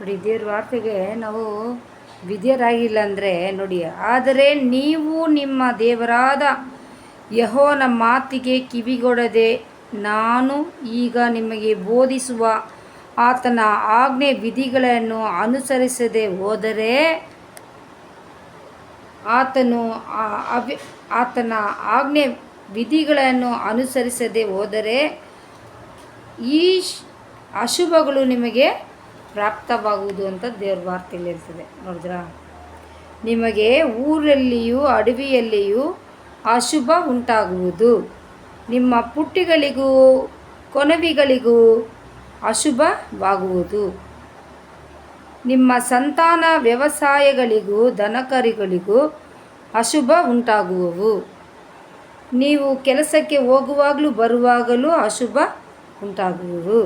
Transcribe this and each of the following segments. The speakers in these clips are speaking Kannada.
ನೋಡಿ, ದೇವ್ರ ವಾರ್ತೆಗೆ ನಾವು ವಿಧೇಯರಾಗಿಲ್ಲ ಅಂದರೆ ನೋಡಿ, ಆದರೆ ನೀವು ನಿಮ್ಮ ದೇವರಾದ ಯೆಹೋವನ ಮಾತಿಗೆ ಕಿವಿಗೊಡದೆ ನಾನು ಈಗ ನಿಮಗೆ ಬೋಧಿಸುವ ಆತನ ಆಜ್ಞೆ ವಿಧಿಗಳನ್ನು ಅನುಸರಿಸದೆ ಹೋದರೆ ಆತನ ಆಜ್ಞೆ ವಿಧಿಗಳನ್ನು ಅನುಸರಿಸದೆ ಹೋದರೆ ಈ ಅಶುಭಗಳು ನಿಮಗೆ ಪ್ರಾಪ್ತವಾಗುವುದು ಅಂತ ದೇವ್ರ ವಾರ್ತೆಯಲ್ಲಿ ಇರ್ತದೆ. ನೋಡಿದ್ರಾ, ನಿಮಗೆ ಊರಲ್ಲಿಯೂ ಅಡವಿಯಲ್ಲಿಯೂ ಅಶುಭ ಉಂಟಾಗುವುದು, ನಿಮ್ಮ ಪುಟ್ಟಿಗಳಿಗೂ ಕೊನವಿಗಳಿಗೂ ಅಶುಭವಾಗುವುದು, ನಿಮ್ಮ ಸಂತಾನ ವ್ಯವಸಾಯಗಳಿಗೂ ದನಕರಿಗಳಿಗೂ ಅಶುಭ ಉಂಟಾಗುವವು, ನೀವು ಕೆಲಸಕ್ಕೆ ಹೋಗುವಾಗಲೂ ಬರುವಾಗಲೂ ಅಶುಭ ಉಂಟಾಗುವುದು,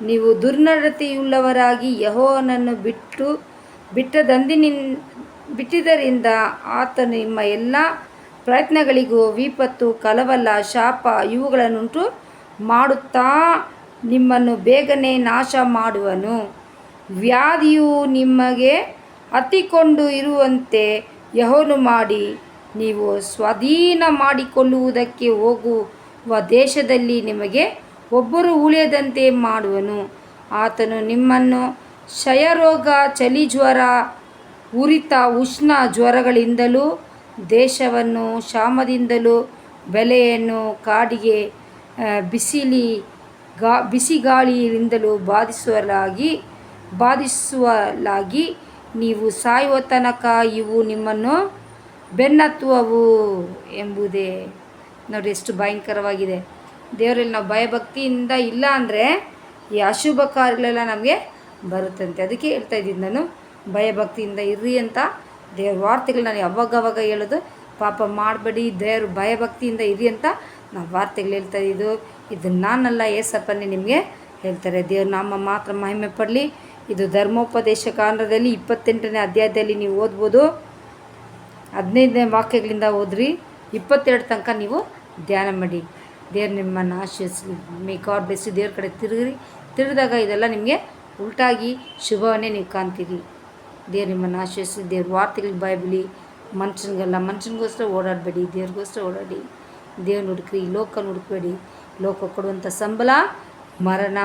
ನೀವು ದುರ್ನಡತೆಯುಳ್ಳವರಾಗಿ ಯೆಹೋವನನ್ನು ಬಿಟ್ಟಿದ್ದರಿಂದ ಆತನು ನಿಮ್ಮ ಎಲ್ಲ ಪ್ರಯತ್ನಗಳಿಗೂ ವಿಪತ್ತು, ಕಲವಲ, ಶಾಪ ಇವುಗಳನ್ನುಂಟು ಮಾಡುತ್ತಾ ನಿಮ್ಮನ್ನು ಬೇಗನೆ ನಾಶ ಮಾಡುವನು. ವ್ಯಾಧಿಯು ನಿಮಗೆ ಹತ್ತಿಕೊಂಡು ಇರುವಂತೆ ಯೆಹೋವನು ಮಾಡಿ ನೀವು ಸ್ವಾಧೀನ ಮಾಡಿಕೊಳ್ಳುವುದಕ್ಕೆ ಹೋಗುವ ದೇಶದಲ್ಲಿ ನಿಮಗೆ ಒಬ್ಬರು ಉಳಿಯದಂತೆ ಮಾಡುವನು. ಆತನು ನಿಮ್ಮನ್ನು ಕ್ಷಯರೋಗ, ಚಳಿಜ್ವರ, ಉರಿತ, ಉಷ್ಣ ಜ್ವರಗಳಿಂದಲೂ ದೇಶವನ್ನು ಕ್ಷಾಮದಿಂದಲೂ ಬೆಲೆಯನ್ನು ಕಾಡಿಗೆ ಬಿಸಿಗಾಳಿಯಿಂದಲೂ ಬಾಧಿಸುವಲಾಗಿ ನೀವು ಸಾಯುವ ತನಕ ಇವು ನಿಮ್ಮನ್ನು ಬೆನ್ನತ್ತುವವು ಎಂಬುದೇ. ನೋಡಿ, ಎಷ್ಟು ಭಯಂಕರವಾಗಿದೆ. ದೇವರಲ್ಲಿ ನಾವು ಭಯಭಕ್ತಿಯಿಂದ ಇಲ್ಲ ಅಂದರೆ ಈ ಅಶುಭ ಕಾರ್ಯಗಳೆಲ್ಲ ನಮಗೆ ಬರುತ್ತಂತೆ. ಅದಕ್ಕೆ ಹೇಳ್ತಾ ಇದ್ದೀನಿ ನಾನು, ಭಯಭಕ್ತಿಯಿಂದ ಇರ್ರಿ ಅಂತ ದೇವ್ರ ವಾರ್ತೆಗಳು ನಾನು ಯಾವಾಗವಾಗ ಹೇಳೋದು. ಪಾಪ ಮಾಡಬೇಡಿ, ದೇವ್ರ ಭಯಭಕ್ತಿಯಿಂದ ಇರಿ ಅಂತ ನಾವು ವಾರ್ತೆಗಳು ಹೇಳ್ತಾ ಇದ್ದು. ಇದು ನಾನಲ್ಲ, ಏಸಪ್ಪನೇ ನಿಮಗೆ ಹೇಳ್ತಾರೆ. ದೇವ್ರ ನಾಮ ಮಾತ್ರ ಮಹಿಮೆ ಪಡಲಿ. ಇದು ಧರ್ಮೋಪದೇಶ ಕಾಂಡದಲ್ಲಿ 28ನೇ ಅಧ್ಯಾಯದಲ್ಲಿ ನೀವು ಓದ್ಬೋದು. 15ನೇ ವಾಕ್ಯಗಳಿಂದ ಓದ್ರಿ, 22 ತನಕ ನೀವು ಧ್ಯಾನ ಮಾಡಿ. ದೇವ್ರು ನಿಮ್ಮನ್ನು ಆಶೀರ್ವದಿಸಲಿ. May God bless you. ದೇವ್ರ ಕಡೆ ತಿರುಗಿದಾಗ ಇದೆಲ್ಲ ನಿಮಗೆ ಉಲ್ಟಾಗಿ ಶುಭವನ್ನೇ ನೀವು ಕಾಣ್ತೀರಿ. ದೇವ್ರು ನಿಮ್ಮನ್ನು ಆಶೀರ್ವದಿಸಿ. ದೇವ್ರ ವಾರ್ತೆಗಳಿಗೆ ಭಯಬಿಡಿ. ಮನುಷ್ಯನಿಗೋಸ್ಕರ ಓಡಾಡಬೇಡಿ, ದೇವ್ರಿಗೋಸ್ಕರ ಓಡಾಡಿ. ದೇವ್ರನ್ನ ಹುಡುಕ್ರಿ, ಲೋಕನ ಹುಡುಕಬೇಡಿ. ಲೋಕ ಕೊಡುವಂಥ ಸಂಬಳ ಮರಣ.